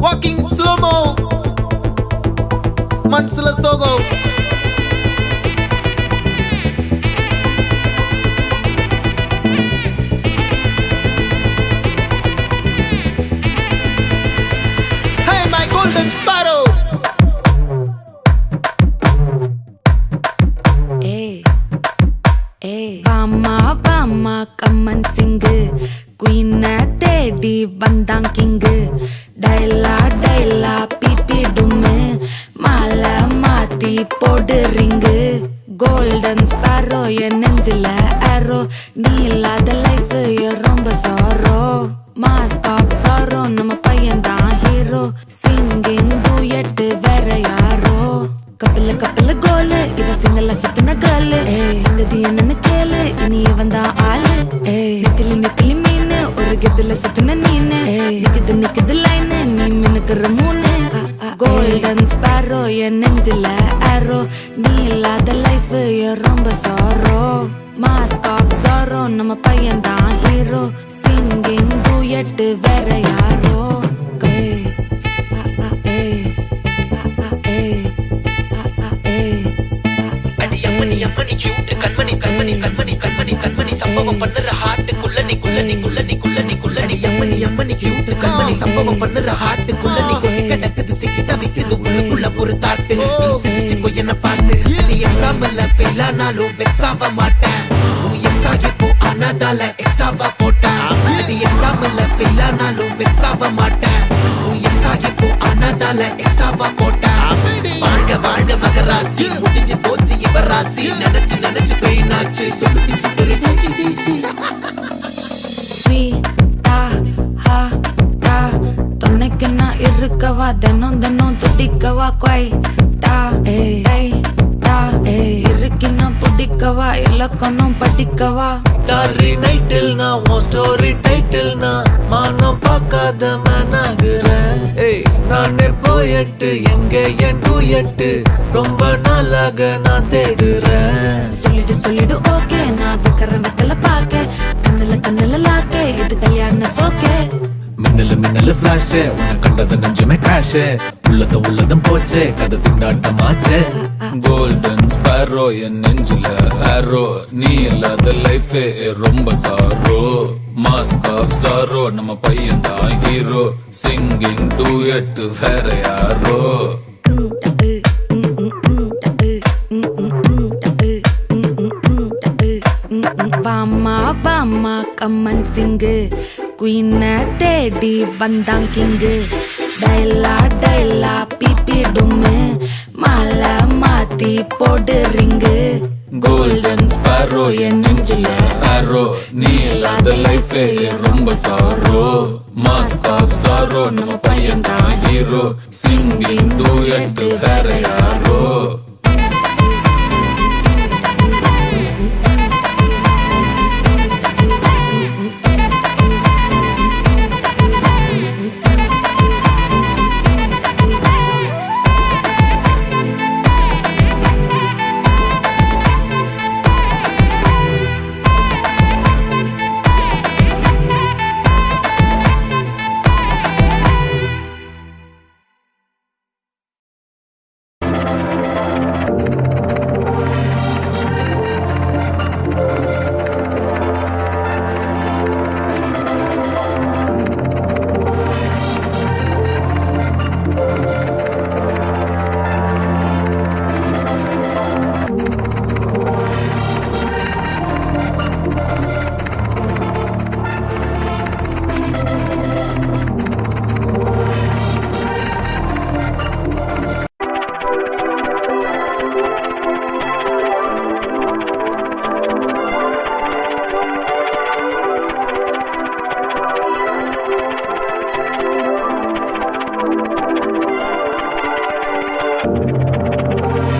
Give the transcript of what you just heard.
Walking slow-mo, Mansula Sogo. Hey, my golden sparrow. Hey, hey, Vama, Vama, come and sing. Queen தேடி வந்தான் king டைலா டைலா BP டும்மு மாலை மாத்தி போடு ring golden sparrow என் நெஞ்சில ஆரோ நீ இல்லாத லைஃப் ரொம்ப சாரோ மாஸ்க் ஆஃப் சாரோ நம்ம பையன் தான் ஹீரோ சிங்கிங் டூயட் வேற யாரோ கப்பில கப்பில கோலு இவ சிங்கல்ல சுத்தின கேளு சங்கதி என்னன்னு கேளு இனி இவன் தான் ஆளு நிக்கலி நிக்கலி மீனு ஒரு கெத்துல சுத்தின நீனு நிக்குது லைனு நீ மினுக்குற மூணு கோல்டன் ஸ்பாரோ என் நெஞ்சில ஆரோ நீ இல்லாத லைஃப் ரொம்ப சாரோ மாஸ்க் ஆஃப் சாரோ நம்ம பையன் தான் ஹீரோ சிங்கிங் டூயட் வேற யாரோ சம்பவம் பண்ணுற ஹார்ட்டுக்குள்ள நீ கியூட் கண்மணி சம்பவம் பண்ணுற ஹார்ட்டுக்குள்ள நீ கொட்டி கிடக்குது சிக்கி தவிக்குது உள்ளுக்குள்ள ஒரு தாட்டு நீ சிரிச்சுக்கோ என்ன பார்த்து நீ எக்ஸாம்பிள் ஃபெயில் ஆனாலும் வெக்ஸ் ஆக மாட்டேன் நீ எக்ஸ் ஆகி போ ஆனாதால எக்ஸ்ட்ராவா போட்டேன் நீ எக்ஸாம்பிள் ஃபெயில் ஆனாலும் வெக்ஸ் ஆக மாட்டேன் நீ எக்ஸ் ஆகி போ ஆனாதால எக்ஸ்ட்ராவா போட்டேன் வாழ்க வாழ்க மகராசி முடிஞ்சு போச்சு இவ ராசி நினைச்சு நினைச்சு பெயினாச்சு சொல்லுடி சுட்டுரு தொன்னைக்கு நான் இருக்கவா தினம் தினம் துடிக்கவா குவாய் டா இருக்கினா பிடிக்கவா இலக்கணம் படிக்கவா ஸ்டாரி நைட்டில் நான் உன் ஸ்டோரி டைட்டில் நான் மானம் பார்க்காத மேனாகிறேன் நானே போயட்டு எங்க என் டூயட்டு ரொம்ப நாளாக நான் தேடுறேன் சொல்லிடு ஓகே நான் வைக்கிறேன் வெத்தல பாக்க கண்ணுல லாக்கே இது கல்யாண சோக்கே மின்னலு ஃபிளாஷ் உன்னை கண்டது நெஞ்சுமே கிராஷ் உள்ளதும் போச்சே கதை திண்டாட்டமாச்சே கோல்டன் ஸ்பாரோ என் நெஞ்சில ஆரோ நீ இல்லாத லைஃப் ரொம்ப சாரோ மாஸ்க் ஆஃப் சாரோ நம்ம பையன் தான் ஹீரோ சிங்கிங் டூயட் வேற யாரோ வாமா வாமா கம்மன் சிங்கு குயின தேடி வந்தான் கிங்கு டைலா டைலா பிபி டும்மு மாலை மாத்தி போடு ரிங்கு கோல்டன் ஸ்பாரோ என் நெஞ்சில ஆரோ நீ இல்லாத லைஃப் ரொம்ப சாரோ மாஸ்க் ஆஃப் சாரோ நம்ம பையன் தான் ஹீரோ சிங்கிங் டூயட் வேற யாரோ